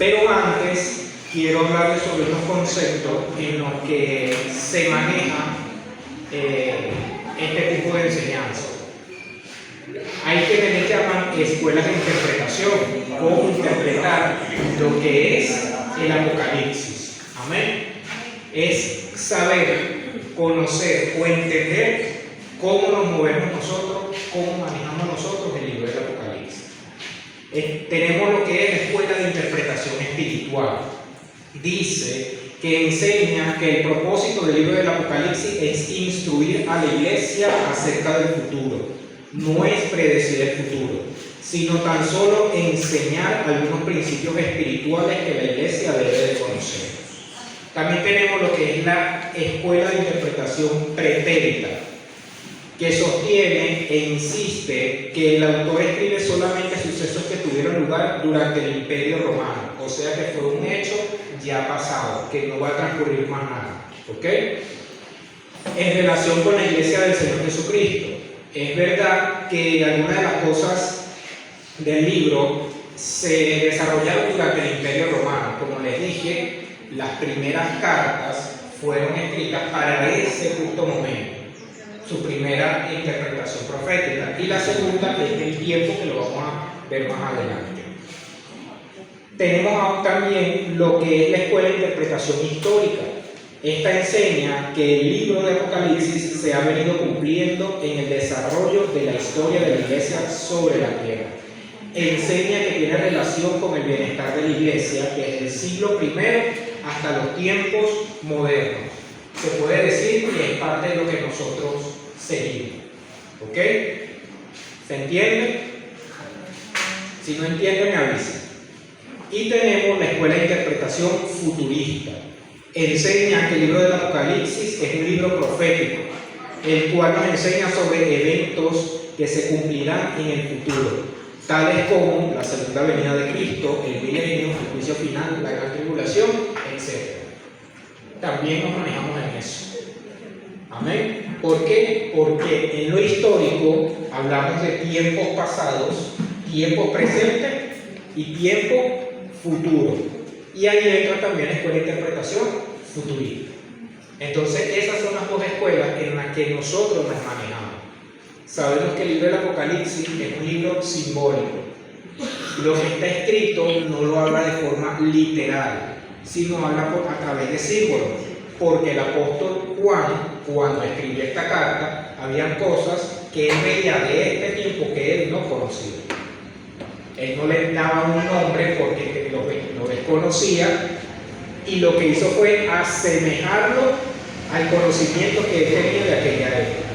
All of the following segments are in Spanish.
Pero antes quiero hablarles sobre unos conceptos en los que se maneja este tipo de enseñanza. Hay que le llaman escuelas de interpretación, cómo interpretar lo que es el Apocalipsis. Amén. Es saber, conocer o entender cómo nos movemos nosotros, cómo manejamos nosotros el libro del Apocalipsis. Tenemos lo que es la escuela de interpretación espiritual. Dice que enseña que el propósito del libro del Apocalipsis es instruir a la iglesia acerca del futuro. No es predecir el futuro, sino tan solo enseñar algunos principios espirituales que la iglesia debe de conocer. También tenemos lo que es la escuela de interpretación pretérita, que sostiene e insiste que el autor escribe solamente sucesos que tuvieron lugar durante el Imperio Romano, o sea que fue un hecho ya pasado, que no va a transcurrir más nada. ¿Ok? En relación con la iglesia del Señor Jesucristo, es verdad que algunas de las cosas del libro se desarrollaron durante el Imperio Romano. Como les dije, las primeras cartas fueron escritas para ese justo momento, su primera interpretación profética, y la segunda es el tiempo, que lo vamos a ver más adelante. Tenemos también lo que es la escuela de interpretación histórica. Esta enseña que el libro de Apocalipsis se ha venido cumpliendo en el desarrollo de la historia de la iglesia sobre la tierra. Enseña que tiene relación con el bienestar de la iglesia desde el siglo I hasta los tiempos modernos. Se puede decir que es parte de lo que nosotros seguimos. ¿Ok? ¿Se entiende? Si no entiende, me avisa. Y tenemos la escuela de interpretación futurista. Enseña que el libro del Apocalipsis es un libro profético, el cual nos enseña sobre eventos que se cumplirán en el futuro, tales como la segunda venida de Cristo, el milenio, el juicio final, la gran tribulación, etc. También nos manejamos en eso. Amén. ¿Por qué? Porque en lo histórico hablamos de tiempos pasados, tiempos presentes y tiempo futuro. Y ahí entra también la escuela de interpretación futurista. Entonces, esas son las dos escuelas en las que nosotros nos manejamos. Sabemos que el libro del Apocalipsis es un libro simbólico. Lo que está escrito no lo habla de forma literal, sino habla a través de símbolos. Porque el apóstol Juan, cuando escribió esta carta, habían cosas que él veía de este tiempo que él no conocía. Él no le daba un nombre porque lo desconocía, y lo que hizo fue asemejarlo al conocimiento que él tenía de aquella época.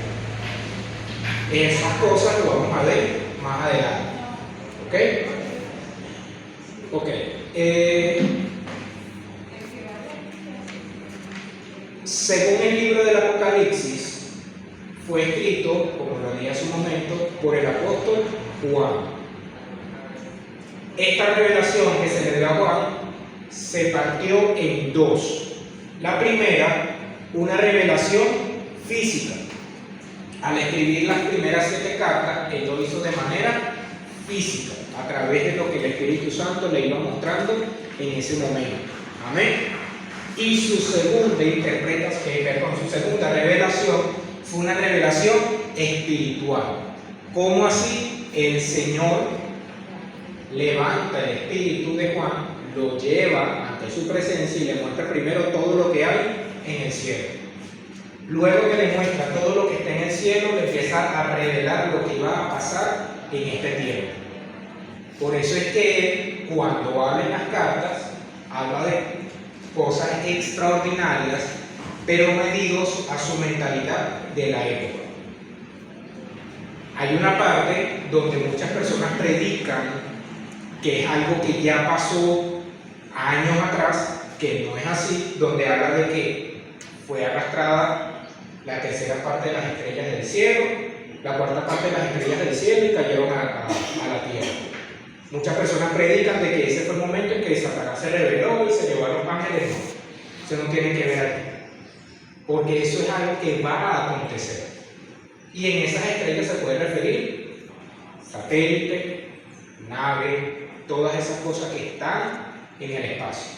Esas cosas lo vamos a ver más adelante. ¿Ok? Según el libro del Apocalipsis, fue escrito, como lo dije hace un momento, por el apóstol Juan. Esta revelación que se le dio a Juan se partió en dos. La primera, una revelación física. Al escribir las primeras 7 cartas, él lo hizo de manera física, a través de lo que el Espíritu Santo le iba mostrando en ese momento. Amén. Y su segunda su segunda revelación fue una revelación espiritual. ¿Cómo así? El Señor levanta el espíritu de Juan, lo lleva ante su presencia y le muestra primero todo lo que hay en el cielo. Luego que le muestra todo lo que está en el cielo, le empieza a revelar lo que iba a pasar en este tiempo. Por eso es que él, cuando habla en las cartas, habla de cosas extraordinarias, pero medidos a su mentalidad de la época. Hay una parte donde muchas personas predican que es algo que ya pasó años atrás, que no es así, donde habla de que fue arrastrada la tercera parte de las estrellas del cielo, la cuarta parte de las estrellas del cielo y cayeron a la tierra. Muchas personas predican de que ese fue el momento en que Satanás se rebeló y se llevó a los ángeles. No, eso no tiene que ver aquí, porque eso es algo que va a acontecer. Y en esas estrellas se puede referir satélite, nave, todas esas cosas que están en el espacio.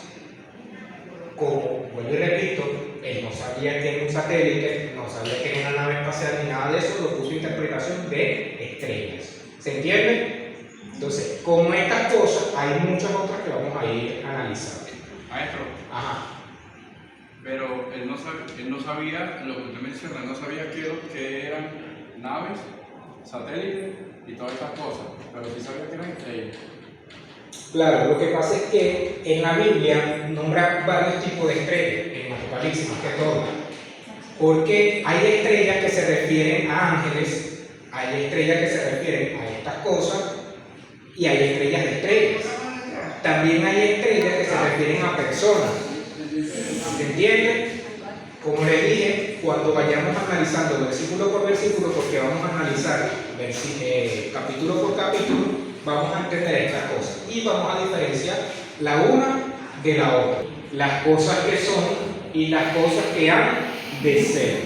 Como, vuelvo y repito, él no sabía que era un satélite, no sabía que era una nave espacial ni nada de eso, lo puso interpretación de estrellas. ¿Se entiende? Entonces, como estas cosas, hay muchas otras que vamos a ir analizando. Maestro. Ajá. Pero él no sabía, lo que usted menciona, él no sabía que eran naves, satélites y todas estas cosas, pero sí sabía que eran estrellas. Claro, lo que pasa es que en la Biblia nombra varios tipos de estrellas, en Apocalipsis más que todo, porque hay estrellas que se refieren a ángeles, hay estrellas que se refieren a estas cosas y hay estrellas de estrellas. También hay estrellas que se refieren a personas. ¿Se entiende? Como les dije, cuando vayamos analizando versículo por versículo, porque vamos a analizar capítulo por capítulo, vamos a entender estas cosas y vamos a diferenciar la una de la otra, las cosas que son y las cosas que han de ser.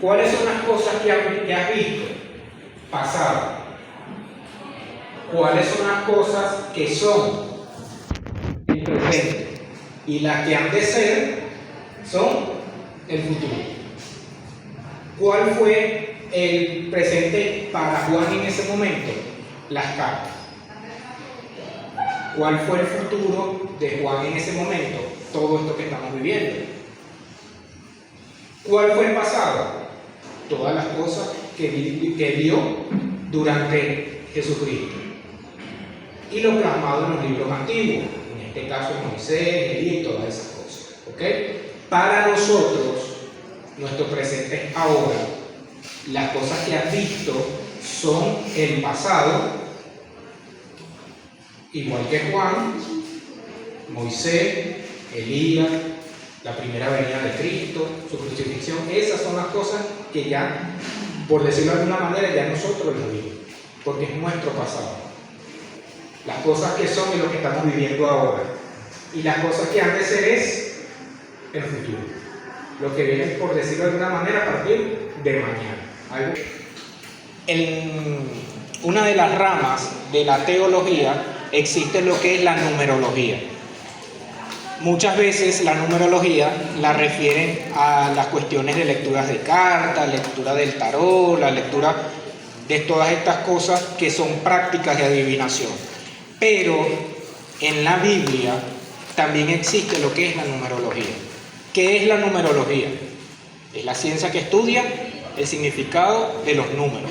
¿Cuáles son las cosas que has visto? Pasado. ¿Cuáles son las cosas que son? El presente. Y las que han de ser son el futuro. ¿Cuál fue el presente para Juan en ese momento? Las cartas. ¿Cuál fue el futuro de Juan en ese momento? Todo esto que estamos viviendo. ¿Cuál fue el pasado? Todas las cosas que vio durante Jesucristo. Y lo plasmado en los libros antiguos, en este caso Moisés, Elías y todas esas cosas. ¿Ok? Para nosotros, nuestro presente es ahora. Las cosas que has visto son el pasado, igual que Juan, Moisés, Elías, la primera venida de Cristo, su crucifixión. Esas son las cosas que ya, por decirlo de alguna manera, ya nosotros lo vivimos, porque es nuestro pasado. Las cosas que son y lo que estamos viviendo ahora. Y las cosas que han de ser es el futuro. Lo que viene, por decirlo de alguna manera, a partir de mañana. En una de las ramas de la teología existe lo que es la numerología. Muchas veces la numerología la refieren a las cuestiones de lecturas de cartas, lectura del tarot, la lectura de todas estas cosas que son prácticas de adivinación. Pero en la Biblia también existe lo que es la numerología. ¿Qué es la numerología? Es la ciencia que estudia el significado de los números.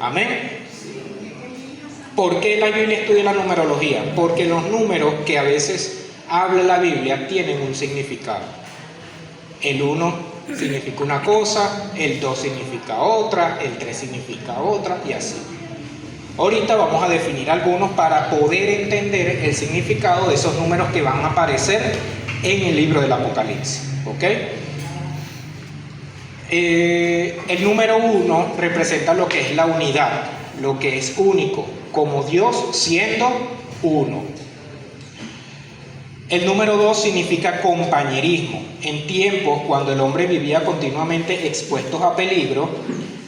Amén. ¿Por qué la Biblia estudia la numerología? Porque los números que a veces habla la Biblia tienen un significado. El 1 significa una cosa, el 2 significa otra, el 3 significa otra y así. Ahorita vamos a definir algunos para poder entender el significado de esos números que van a aparecer en el libro del Apocalipsis. ¿Ok? El número 1 representa lo que es la unidad, lo que es único, como Dios siendo uno. El número 2 significa compañerismo. En tiempos cuando el hombre vivía continuamente expuestos a peligro,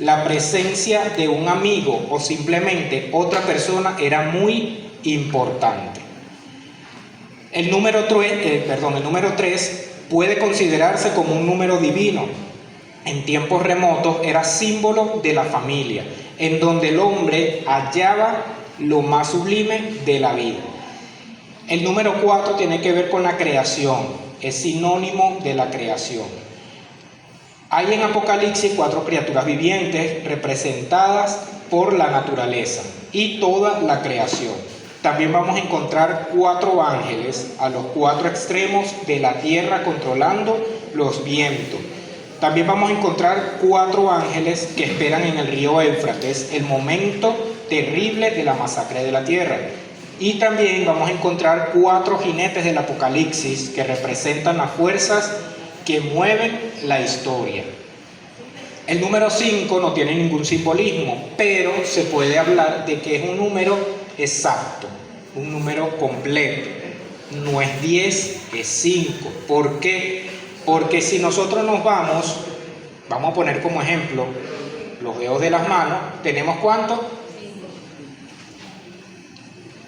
la presencia de un amigo o simplemente otra persona era muy importante. El número 3 puede considerarse como un número divino. En tiempos remotos era símbolo de la familia, en donde el hombre hallaba lo más sublime de la vida. El número 4 tiene que ver con la creación, es sinónimo de la creación. Hay en Apocalipsis 4 criaturas vivientes representadas por la naturaleza y toda la creación. También vamos a encontrar 4 ángeles a los 4 extremos de la tierra controlando los vientos. También vamos a encontrar 4 ángeles que esperan en el río Éufrates, el momento terrible de la masacre de la tierra. Y también vamos a encontrar 4 jinetes del Apocalipsis que representan las fuerzas que mueven la historia. El número 5 no tiene ningún simbolismo, pero se puede hablar de que es un número exacto, un número completo. No es 10, es 5. ¿Por qué? Porque si nosotros nos vamos a poner como ejemplo los dedos de las manos, ¿tenemos cuánto?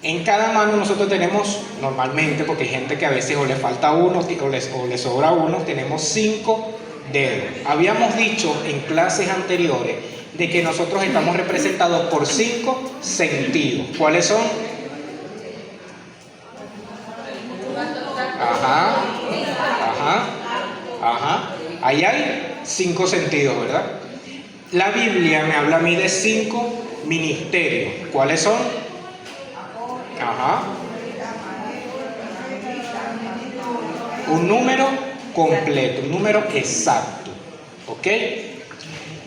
En cada mano nosotros tenemos, normalmente, porque hay gente que a veces o le falta uno o le sobra uno, tenemos 5 dedos. Habíamos dicho en clases anteriores de que nosotros estamos representados por 5 sentidos. ¿Cuáles son? Ajá, ajá, ajá. Ahí hay 5 sentidos, ¿verdad? La Biblia me habla a mí de 5 ministerios. ¿Cuáles son? Ajá. Un número completo, un número exacto. ¿Ok?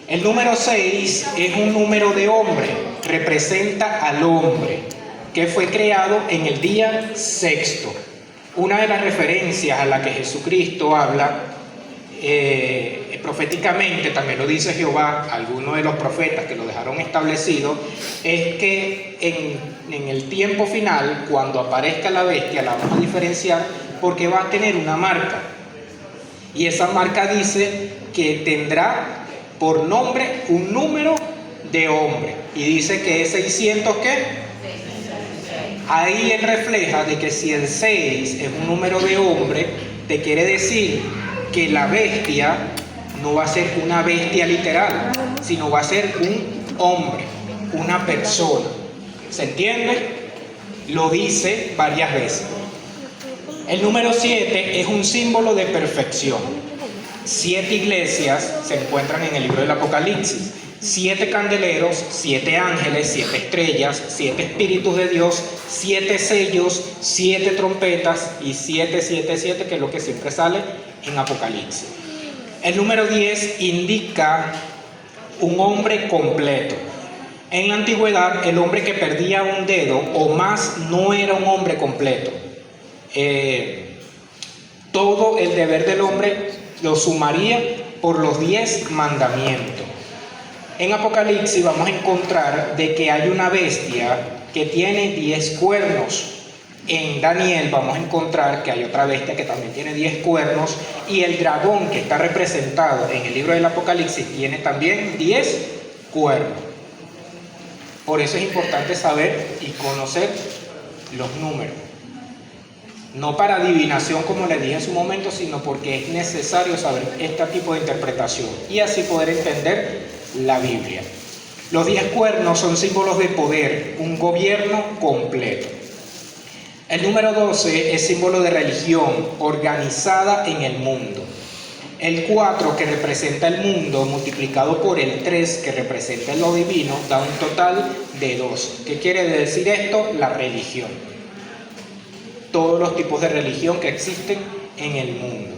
El número 6 es un número de hombre, representa al hombre, que fue creado en el día sexto. Una de las referencias a la que Jesucristo habla proféticamente, también lo dice Jehová, algunos de los profetas que lo dejaron establecido, es que en el tiempo final, cuando aparezca la bestia, la vamos a diferenciar porque va a tener una marca. Y esa marca dice que tendrá por nombre un número de hombre. Y dice que es 600, ¿qué? Ahí él refleja de que si el 6 es un número de hombre, te quiere decir que la bestia no va a ser una bestia literal, sino va a ser un hombre, una persona. ¿Se entiende? Lo dice varias veces. El número 7 es un símbolo de perfección. 7 iglesias se encuentran en el libro del Apocalipsis. 7 candeleros, 7 ángeles, 7 estrellas, 7 espíritus de Dios, 7 sellos, 7 trompetas y 7, 7, 7, que es lo que siempre sale en Apocalipsis. El número 10 indica un hombre completo. En la antigüedad, el hombre que perdía un dedo o más no era un hombre completo. Todo el deber del hombre lo sumaría por los 10 mandamientos. En Apocalipsis vamos a encontrar de que hay una bestia que tiene 10 cuernos. En Daniel vamos a encontrar que hay otra bestia que también tiene 10 cuernos, y el dragón que está representado en el libro del Apocalipsis tiene también 10 cuernos. Por eso es importante saber y conocer los números. No para adivinación, como les dije en su momento, sino porque es necesario saber este tipo de interpretación y así poder entender la Biblia. Los 10 cuernos son símbolos de poder, un gobierno completo. El número 12 es símbolo de religión organizada en el mundo. El 4, que representa el mundo, multiplicado por el 3, que representa lo divino, da un total de 12. ¿Qué quiere decir esto? La religión. Todos los tipos de religión que existen en el mundo.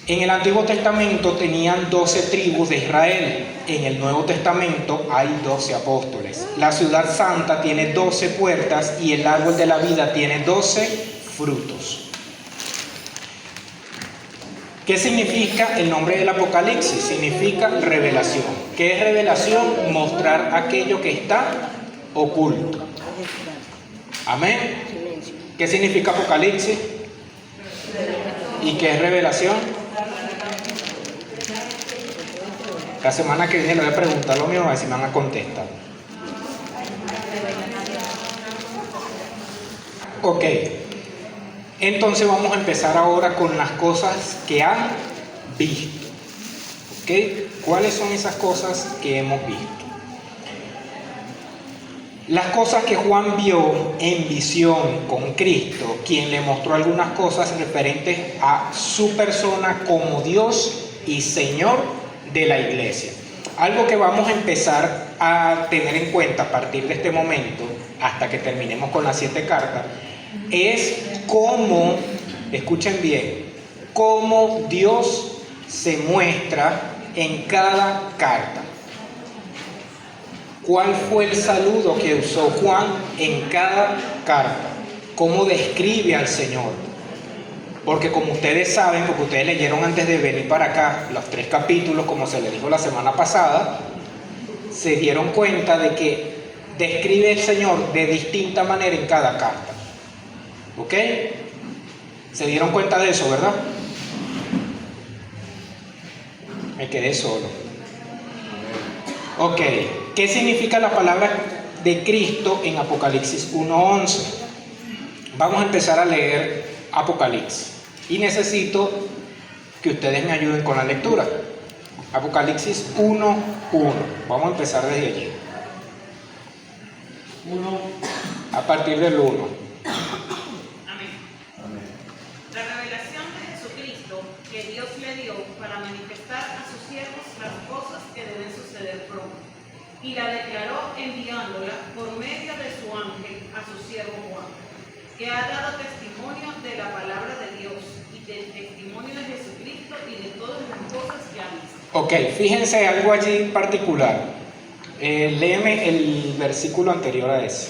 En el Antiguo Testamento tenían 12 tribus de Israel. En el Nuevo Testamento hay 12 apóstoles. La ciudad santa tiene 12 puertas y el árbol de la vida tiene 12 frutos. ¿Qué significa el nombre del Apocalipsis? Significa revelación. ¿Qué es revelación? Mostrar aquello que está oculto. Amén. ¿Qué significa Apocalipsis? ¿Y qué es revelación? La semana que viene le voy a preguntar lo mío, a ver si me van a contestar. Ok. Entonces vamos a empezar ahora con las cosas que han visto. ¿Ok? ¿Cuáles son esas cosas que hemos visto? Las cosas que Juan vio en visión con Cristo, quien le mostró algunas cosas referentes a su persona como Dios y Señor de la iglesia. Algo que vamos a empezar a tener en cuenta a partir de este momento, hasta que terminemos con las 7 cartas, es cómo, escuchen bien, cómo Dios se muestra en cada carta. ¿Cuál fue el saludo que usó Juan en cada carta? ¿Cómo describe al Señor? Porque como ustedes saben, porque ustedes leyeron antes de venir para acá los 3 capítulos, como se les dijo la semana pasada, se dieron cuenta de que describe el Señor de distinta manera en cada carta. ¿Ok? Se dieron cuenta de eso, ¿verdad? Me quedé solo. Ok. ¿Qué significa la palabra de Cristo en Apocalipsis 1:11. Vamos a empezar a leer Apocalipsis y necesito que ustedes me ayuden con la lectura. Apocalipsis 1:1. Vamos a empezar desde allí. A partir del 1. Amén. La revelación de Jesucristo que Dios le dio para manifestar a sus siervos las cosas que deben suceder pronto, y la declaró enviándola por medio de su ángel a su siervo Juan, que ha dado testimonio de la palabra de Dios y del testimonio de Jesucristo y de todas las cosas que ha visto. Ok, fíjense algo allí particular. Léeme el versículo anterior a ese.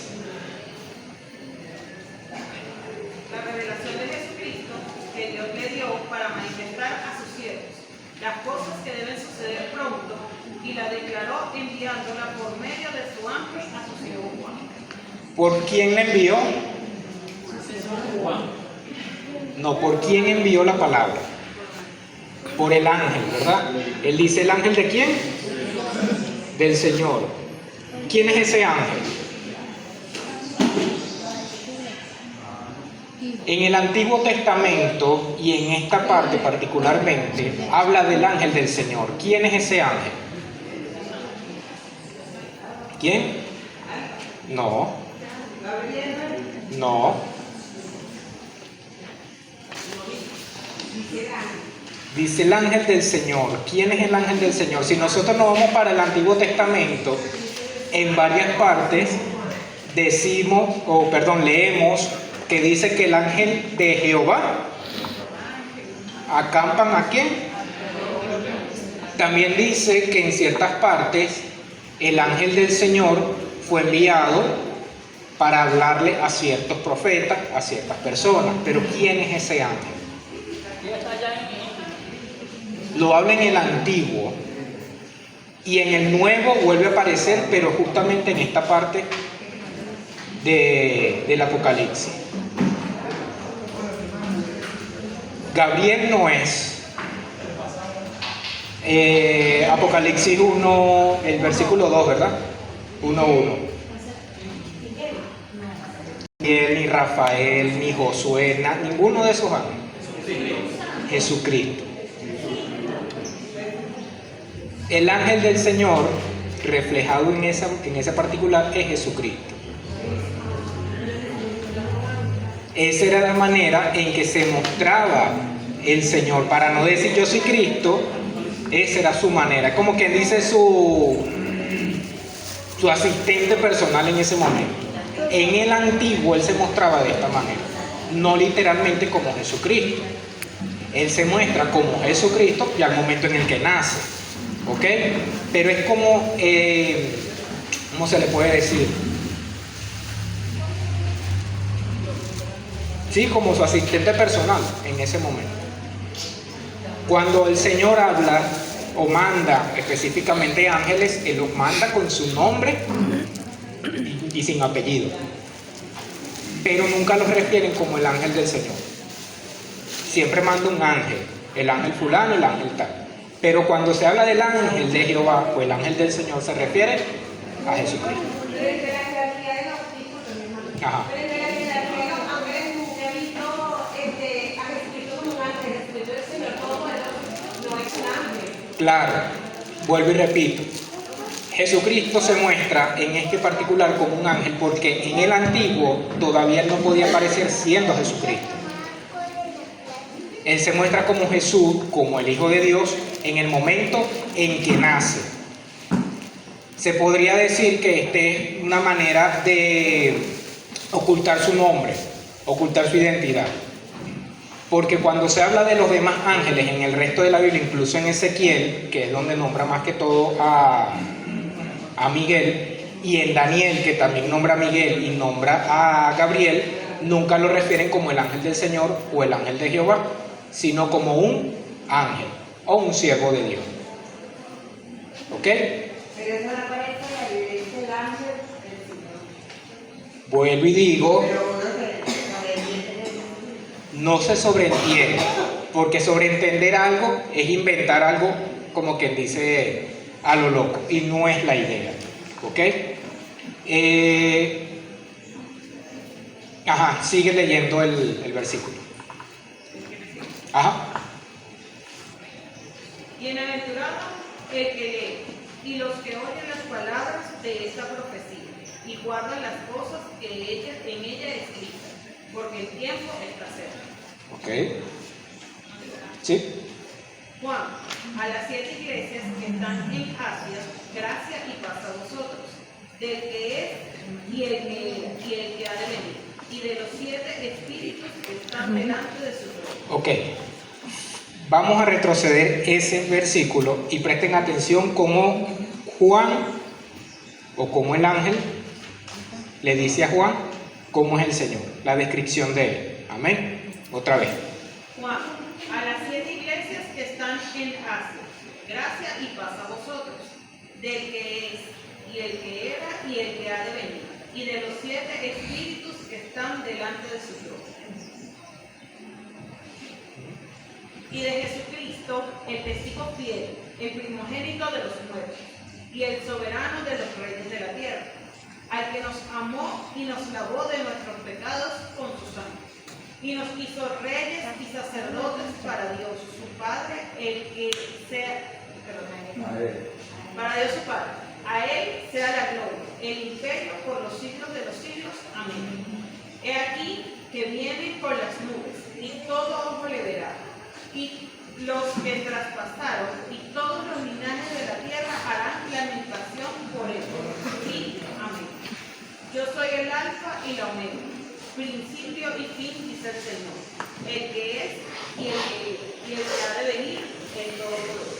La revelación de Jesucristo que Dios le dio para manifestar a sus siervos las cosas que deben suceder pronto, y la declaró enviándola por medio de su ángel a su siervo Juan. ¿Por quién le envió? No, ¿por quién envió la palabra? Por el ángel, ¿verdad? Él dice, ¿el ángel de quién? Del Señor. ¿Quién es ese ángel? En el Antiguo Testamento y en esta parte particularmente habla del ángel del Señor. ¿Quién es ese ángel? ¿Quién? No. No. Dice el ángel del Señor. ¿Quién es el ángel del Señor? Si nosotros nos vamos para el Antiguo Testamento, en varias partes leemos que dice que el ángel de Jehová acampan ¿a quién? También dice que en ciertas partes el ángel del Señor fue enviado para hablarle a ciertos profetas, a ciertas personas. Pero ¿quién es ese ángel? Lo habla en el Antiguo y en el Nuevo vuelve a aparecer, pero justamente en esta parte del Apocalipsis. Gabriel no es. Apocalipsis 1, el versículo 2, ¿verdad? 1:1. Ni Rafael, ni Josué, ninguno de esos ángeles. Jesucristo. El ángel del Señor, reflejado en esa particular, es Jesucristo. Esa era la manera en que se mostraba el Señor. Para no decir yo soy Cristo, esa era su manera. Como quien dice su asistente personal en ese momento. En el Antiguo Él se mostraba de esta manera. No literalmente como Jesucristo. Él se muestra como Jesucristo ya al momento en el que nace. ¿Ok? Pero es como, ¿cómo se le puede decir? Sí, como su asistente personal en ese momento. Cuando el Señor habla o manda específicamente ángeles, Él los manda con su nombre y sin apellido. Pero nunca los refieren como el ángel del Señor. Siempre manda un ángel, el ángel fulano, el ángel tal. Pero cuando se habla del ángel de Jehová o el ángel del Señor, se refiere a Jesucristo. Ajá. Claro, vuelvo y repito. Jesucristo se muestra en este particular como un ángel porque en el Antiguo todavía Él no podía aparecer siendo Jesucristo. Él se muestra como Jesús, como el Hijo de Dios, en el momento en que nace. Se podría decir que esta es una manera de ocultar su nombre, ocultar su identidad. Porque cuando se habla de los demás ángeles en el resto de la Biblia, incluso en Ezequiel, que es donde nombra más que todo a Miguel, y en Daniel, que también nombra a Miguel y nombra a Gabriel, nunca lo refieren como el ángel del Señor o el ángel de Jehová, sino como un ángel o un siervo de Dios. ¿Ok? Pero eso no aparece en la evidencia del ángel del Señor. Vuelvo y digo, Pero uno se no se sobreentiende, porque sobreentender algo es inventar algo como quien dice a lo loco, y no es la idea. ¿Ok? Sigue leyendo el versículo. Ajá. Bienaventurado el que lee y los que oyen las palabras de esta profecía y guardan las cosas que en ella escritas, porque el tiempo está cerca. Ok. ¿Sí? Juan, a las 7 iglesias que están en Asia, gracia y paz a vosotros, del que es y el que era y el que ha de venir, y de los 7 espíritus que están delante de su trono. Ok. Vamos a retroceder ese versículo y presten atención cómo Juan, o como el ángel, le dice a Juan cómo es el Señor, la descripción de él. Amén. Otra vez. Juan, a las 7 iglesias que están en Asia, gracia y paz a vosotros, del que es y el que era y el que ha de venir, y de los 7 espíritus que están delante de su trono. Y de Jesucristo, el testigo fiel, el primogénito de los muertos, y el soberano de los reyes de la tierra, al que nos amó y nos lavó de nuestros pecados con su sangre, y nos hizo reyes y sacerdotes para Dios su Padre, el que sea, para Dios su Padre, a él sea la gloria, el imperio por los siglos de los siglos. Amén. He aquí que viene con las nubes, y todo ojo le verá, y los que traspasaron y todos los linajes de la tierra harán lamentación por él. Sí, amén. Yo soy el alfa y la omega, principio y fin, dice el Señor, el que es y el que ha de venir, el Todopoderoso.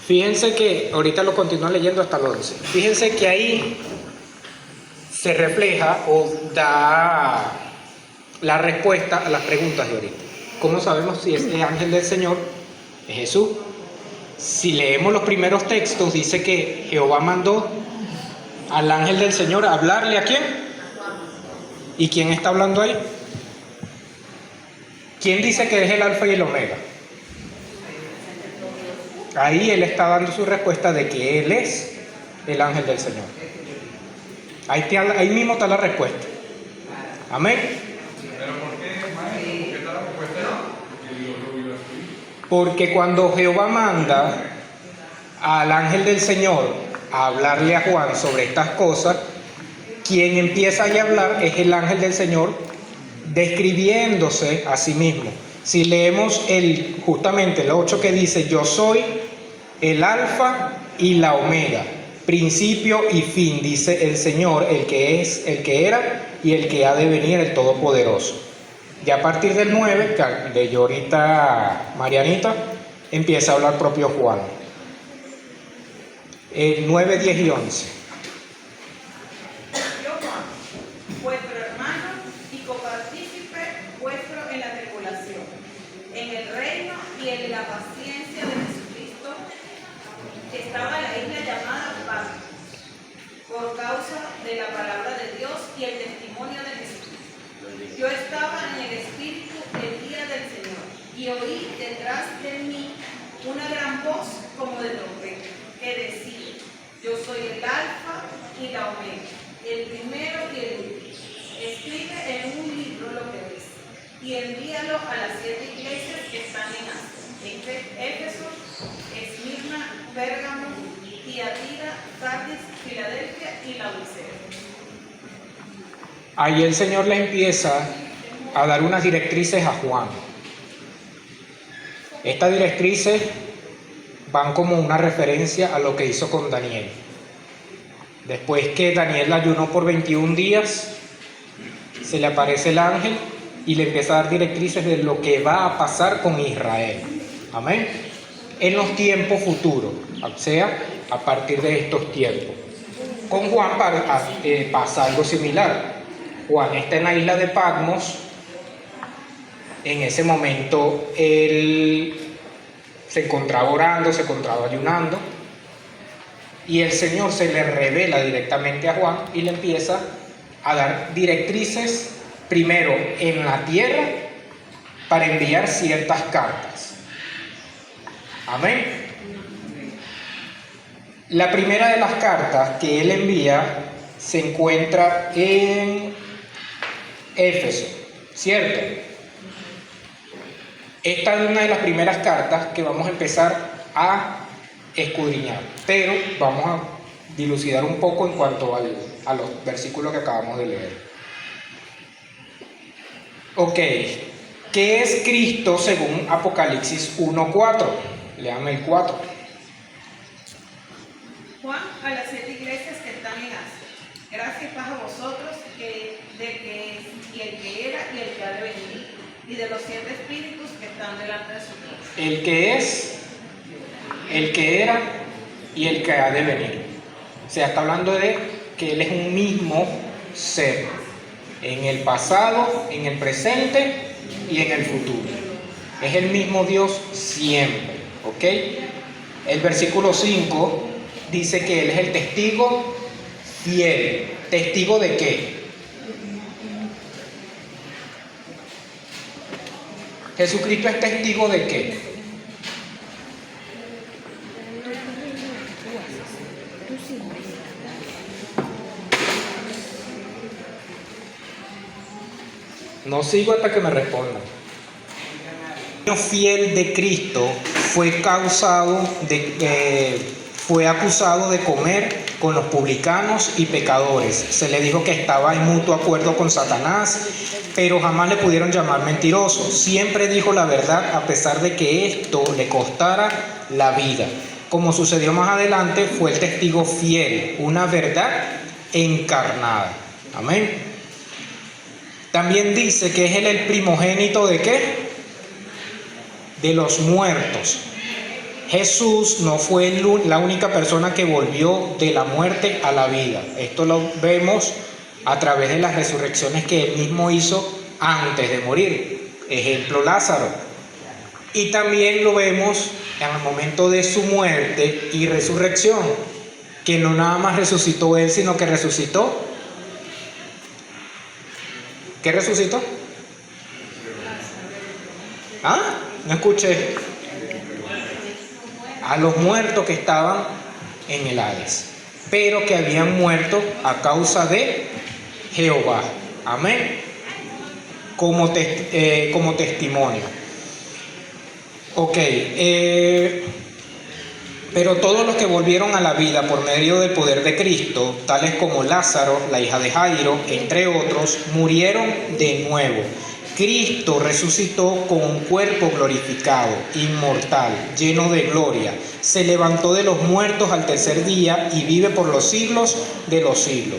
Fíjense que, ahorita lo continúo leyendo hasta el 11. Fíjense que ahí se refleja o da la respuesta a las preguntas de ahorita. ¿Cómo sabemos si ese ángel del Señor es Jesús? Si leemos los primeros textos, dice que Jehová mandó al ángel del Señor a hablarle ¿a quién? ¿Y quién está hablando ahí? ¿Quién dice que es el alfa y el omega? Ahí él está dando su respuesta de que él es el ángel del Señor. Ahí mismo está la respuesta. Amén. ¿Pero por qué, maestro? ¿Por qué está la respuesta ahí? Porque Dios lo vio así. Porque cuando Jehová manda al ángel del Señor a hablarle a Juan sobre estas cosas, quien empieza a hablar es el ángel del Señor describiéndose a sí mismo. Si leemos justamente el 8 que dice, yo soy el alfa y la omega, principio y fin, dice el Señor, el que es, el que era y el que ha de venir, el Todopoderoso. Ya a partir del 9, que leyó ahorita Marianita, empieza a hablar propio Juan. 9, 10 y 11. Yo, Juan, vuestro hermano y copartícipe vuestro en la tribulación, en el reino y en la paciencia de Jesucristo, que estaba en la isla llamada Patmos, por causa de la palabra de Dios y el testimonio de Jesucristo. Yo estaba en el Espíritu el día del Señor, y oí detrás de mí una gran voz como de trompeta, que decía, yo soy el alfa y la omega, el primero y el último. Escribe en un libro lo que ves, y envíalo a las 7 iglesias que están en Asia, Éfeso, Esmirna, Pérgamo, Tiatira, Sardis, Filadelfia y Laodicea. Ahí el Señor le empieza a dar unas directrices a Juan. Estas directrices van como una referencia a lo que hizo con Daniel. Después que Daniel ayunó por 21 días, se le aparece el ángel y le empieza a dar directrices de lo que va a pasar con Israel. Amén. En los tiempos futuros, o sea, a partir de estos tiempos. Con Juan pasa algo similar. Juan está en la isla de Patmos. En ese momento él se encontraba orando, se encontraba ayunando, y el Señor se le revela directamente a Juan y le empieza a dar directrices primero en la tierra para enviar ciertas cartas. Amén. La primera de las cartas que él envía se encuentra en Éfeso, ¿cierto? Esta es una de las primeras cartas que vamos a empezar a escudriñar, pero vamos a dilucidar un poco en cuanto a los versículos que acabamos de leer. Ok, ¿qué es Cristo según Apocalipsis 1:4? Léame el 4. Juan, a las 7 iglesias que están en Asia. Gracias y paz a vosotros, del que es, y el que era, y el que ha de venir, y de los 7 espíritus que están delante de su trono. El que es, el que era y el que ha de venir. O sea, está hablando de que Él es un mismo ser, en el pasado, en el presente y en el futuro. Es el mismo Dios siempre, ¿ok? El versículo 5 dice que Él es el testigo fiel. ¿Testigo de qué? Jesucristo es testigo de qué. No sigo hasta que me respondan. El fiel de Cristo fue acusado de comer con los publicanos y pecadores. Se le dijo que estaba en mutuo acuerdo con Satanás, pero jamás le pudieron llamar mentiroso. Siempre dijo la verdad a pesar de que esto le costara la vida. Como sucedió más adelante, fue el testigo fiel, una verdad encarnada. Amén. También dice que es Él el primogénito ¿de qué? De los muertos. Jesús no fue la única persona que volvió de la muerte a la vida. Esto lo vemos a través de las resurrecciones que Él mismo hizo antes de morir. Ejemplo, Lázaro. Y también lo vemos en el momento de su muerte y resurrección, que no nada más resucitó Él, sino que resucitó. ¿Qué resucitó? ¿Ah? No escuché. A los muertos que estaban en el Hades, pero que habían muerto a causa de Jehová. Amén. Como testimonio. Ok. Pero todos los que volvieron a la vida por medio del poder de Cristo, tales como Lázaro, la hija de Jairo, entre otros, murieron de nuevo. Cristo resucitó con un cuerpo glorificado, inmortal, lleno de gloria. Se levantó de los muertos al tercer día y vive por los siglos de los siglos.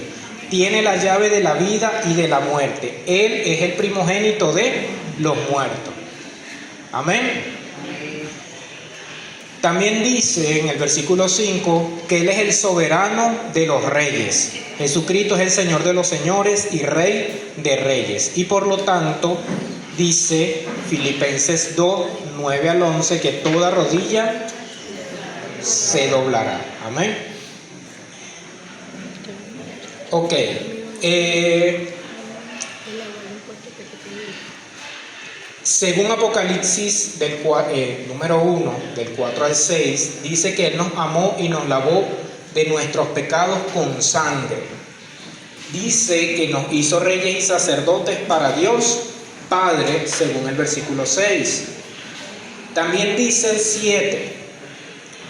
Tiene la llave de la vida y de la muerte. Él es el primogénito de los muertos. Amén. También dice en el versículo 5 que Él es el soberano de los reyes. Jesucristo es el Señor de los señores y Rey de reyes. Y por lo tanto, dice Filipenses 2, 9 al 11, que toda rodilla se doblará. Amén. Ok. Según Apocalipsis número 1, del 4 al 6, dice que Él nos amó y nos lavó de nuestros pecados con sangre. Dice que nos hizo reyes y sacerdotes para Dios Padre, según el versículo 6. También dice el 7,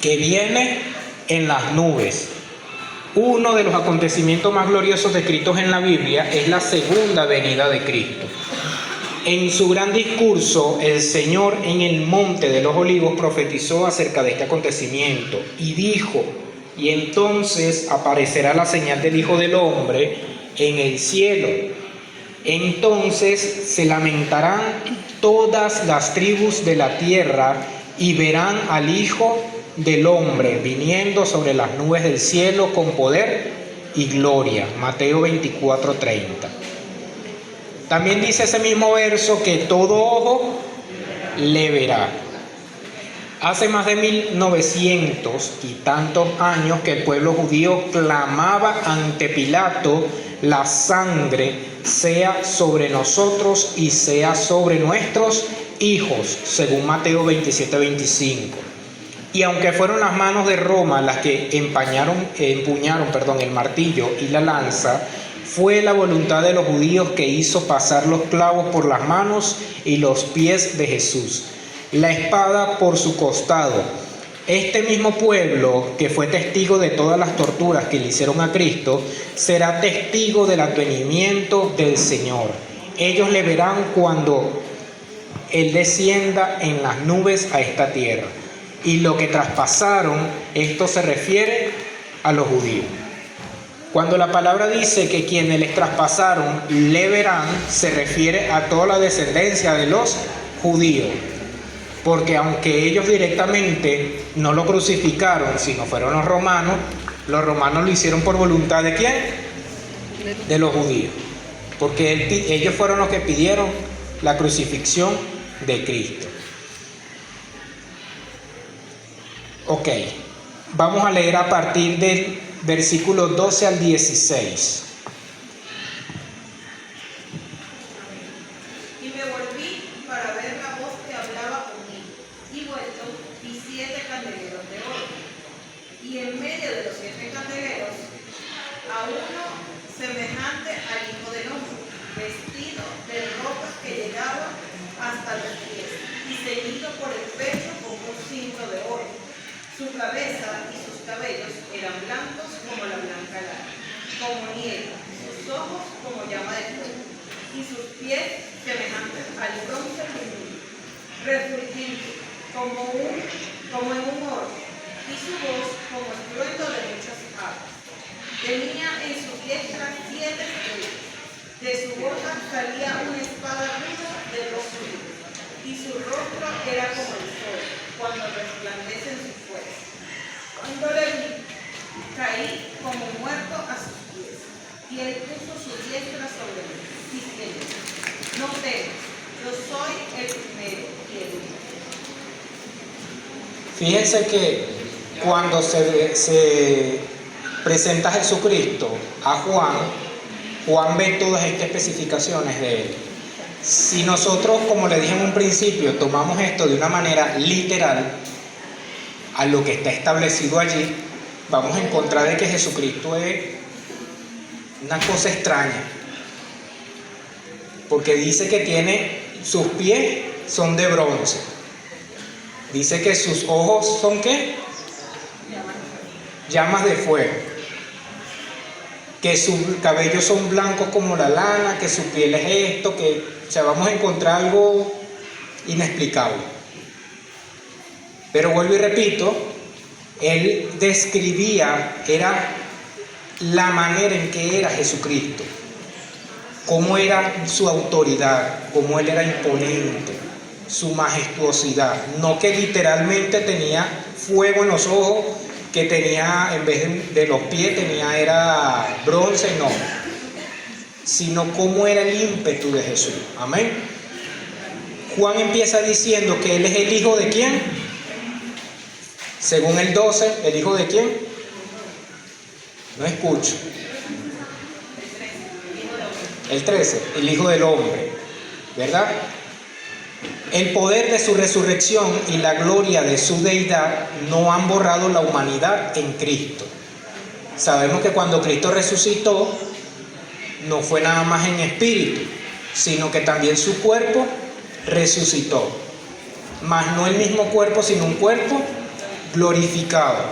que viene en las nubes. Uno de los acontecimientos más gloriosos descritos en la Biblia es la segunda venida de Cristo. En su gran discurso, el Señor en el Monte de los Olivos profetizó acerca de este acontecimiento y dijo: y entonces aparecerá la señal del Hijo del Hombre en el cielo. Entonces se lamentarán todas las tribus de la tierra y verán al Hijo del Hombre viniendo sobre las nubes del cielo con poder y gloria. Mateo 24:30. También dice ese mismo verso que todo ojo le verá. Hace más de 1900 y tantos años que el pueblo judío clamaba ante Pilato: la sangre sea sobre nosotros y sea sobre nuestros hijos, según Mateo 27:25. Y aunque fueron las manos de Roma las que empuñaron el martillo y la lanza, fue la voluntad de los judíos que hizo pasar los clavos por las manos y los pies de Jesús, la espada por su costado. Este mismo pueblo, que fue testigo de todas las torturas que le hicieron a Cristo, será testigo del advenimiento del Señor. Ellos le verán cuando Él descienda en las nubes a esta tierra. Y lo que traspasaron, esto se refiere a los judíos. Cuando la palabra dice que quienes les traspasaron le verán, se refiere a toda la descendencia de los judíos. Porque aunque ellos directamente no lo crucificaron, sino fueron los romanos lo hicieron por voluntad ¿de quién? De los judíos. Porque ellos fueron los que pidieron la crucifixión de Cristo. Ok, vamos a leer a partir del versículo 12 al 16. Y me volví para ver la voz que hablaba conmigo, y vuelto, vi 7 candeleros de oro, y en medio de los 7 candeleros, a uno semejante al Hijo del Hombre, vestido de ropas que llegaban hasta los pies, y ceñido por el pecho con un cinto de oro. Su cabeza y sus cabellos eran blancos como la blanca lana, como nieve, sus ojos como llama de fuego, y sus pies semejantes al bronce refulgente, como en un horno, y su voz como estruendo de muchas aguas. Tenía en su diestra 7 estrellas, de su boca salía una espada aguda de 2 filos, y su rostro era como el sol, cuando resplandece en su fuerza. Cuando le vi, caí como muerto a sus pies, y él puso su diestra sobre mí, diciendo: no temas, yo soy el primero y el último. Fíjense que cuando se presenta Jesucristo a Juan ve todas estas especificaciones de él. Si nosotros, como le dije en un principio, tomamos esto de una manera literal a lo que está establecido allí, vamos a encontrar de que Jesucristo es una cosa extraña, porque dice que sus pies son de bronce, dice que sus ojos son ¿qué? Llamas de fuego, que sus cabellos son blancos como la lana, que su piel es esto, vamos a encontrar algo inexplicable. Pero vuelvo y repito, él describía, era la manera en que era Jesucristo, cómo era su autoridad, cómo él era imponente, su majestuosidad, no que literalmente tenía fuego en los ojos, que tenía, en vez de los pies era bronce, no, sino cómo era el ímpetu de Jesús. Amén. Juan empieza diciendo que él es el hijo de ¿quién? Según el 12, ¿el hijo de quién? No escucho. El 13, el hijo del hombre, ¿verdad? El poder de su resurrección y la gloria de su deidad no han borrado la humanidad en Cristo. Sabemos que cuando Cristo resucitó, no fue nada más en espíritu, sino que también su cuerpo resucitó. Mas no el mismo cuerpo, sino un cuerpo glorificado.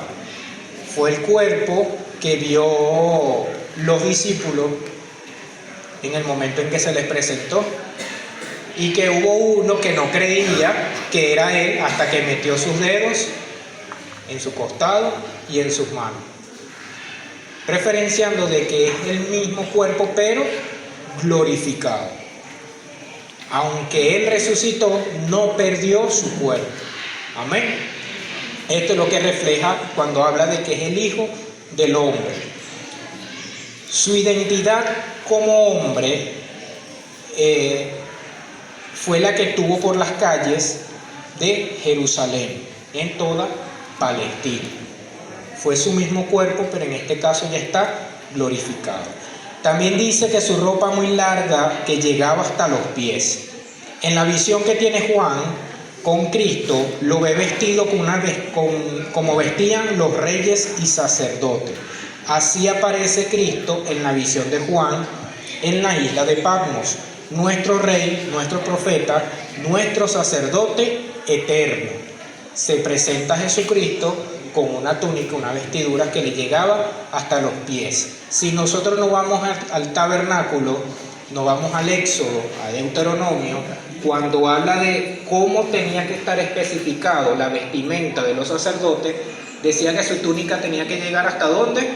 Fue el cuerpo que vio los discípulos en el momento en que se les presentó, y que hubo uno que no creía que era él hasta que metió sus dedos en su costado y en sus manos, referenciando de que es el mismo cuerpo pero glorificado. Aunque él resucitó, no perdió su cuerpo. Amén. Esto es lo que refleja cuando habla de que es el hijo del hombre. Su identidad como hombre fue la que tuvo por las calles de Jerusalén, en toda Palestina. Fue su mismo cuerpo, pero en este caso ya está glorificado. También dice que su ropa muy larga, que llegaba hasta los pies. En la visión que tiene Juan, con Cristo, lo ve vestido como vestían los reyes y sacerdotes. Así aparece Cristo en la visión de Juan en la isla de Patmos, nuestro rey, nuestro profeta, nuestro sacerdote eterno. Se presenta a Jesucristo con una túnica, una vestidura que le llegaba hasta los pies. Si nosotros no vamos al tabernáculo, no vamos al Éxodo, a Deuteronomio, cuando habla de cómo tenía que estar especificado la vestimenta de los sacerdotes, decía que su túnica tenía que llegar ¿hasta dónde?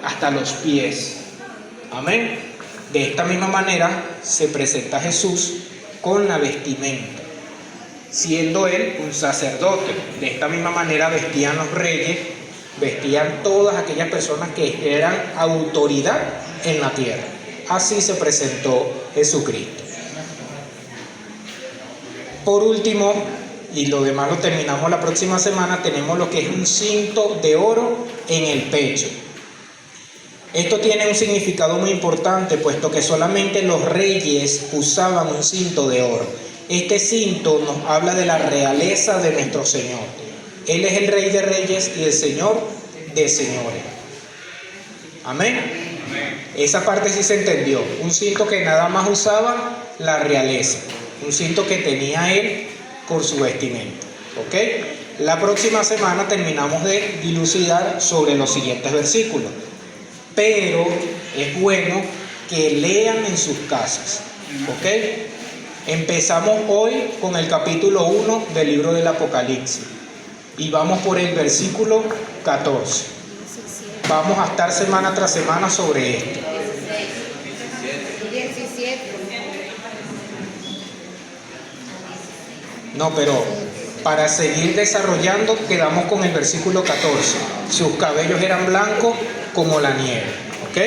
Hasta los pies. Amén. De esta misma manera se presenta Jesús con la vestimenta, siendo él un sacerdote. De esta misma manera vestían los reyes, vestían todas aquellas personas que eran autoridad en la tierra. Así se presentó Jesucristo. Por último, y lo demás lo terminamos la próxima semana, tenemos lo que es un cinto de oro en el pecho. Esto tiene un significado muy importante, puesto que solamente los reyes usaban un cinto de oro. Este cinto nos habla de la realeza de nuestro Señor. Él es el Rey de Reyes y el Señor de Señores. Amén. Esa parte sí se entendió. Un cinto que nada más usaba la realeza. Un cinto que tenía él por su vestimenta. ¿Ok? La próxima semana terminamos de dilucidar sobre los siguientes versículos. Pero es bueno que lean en sus casas. ¿Ok? Empezamos hoy con el capítulo 1 del libro del Apocalipsis. Y vamos por el versículo 14. Vamos a estar semana tras semana sobre esto. 17. No, pero para seguir desarrollando quedamos con el versículo 14. Sus cabellos eran blancos como la nieve. ¿Ok?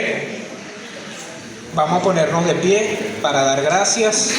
Vamos a ponernos de pie para dar gracias.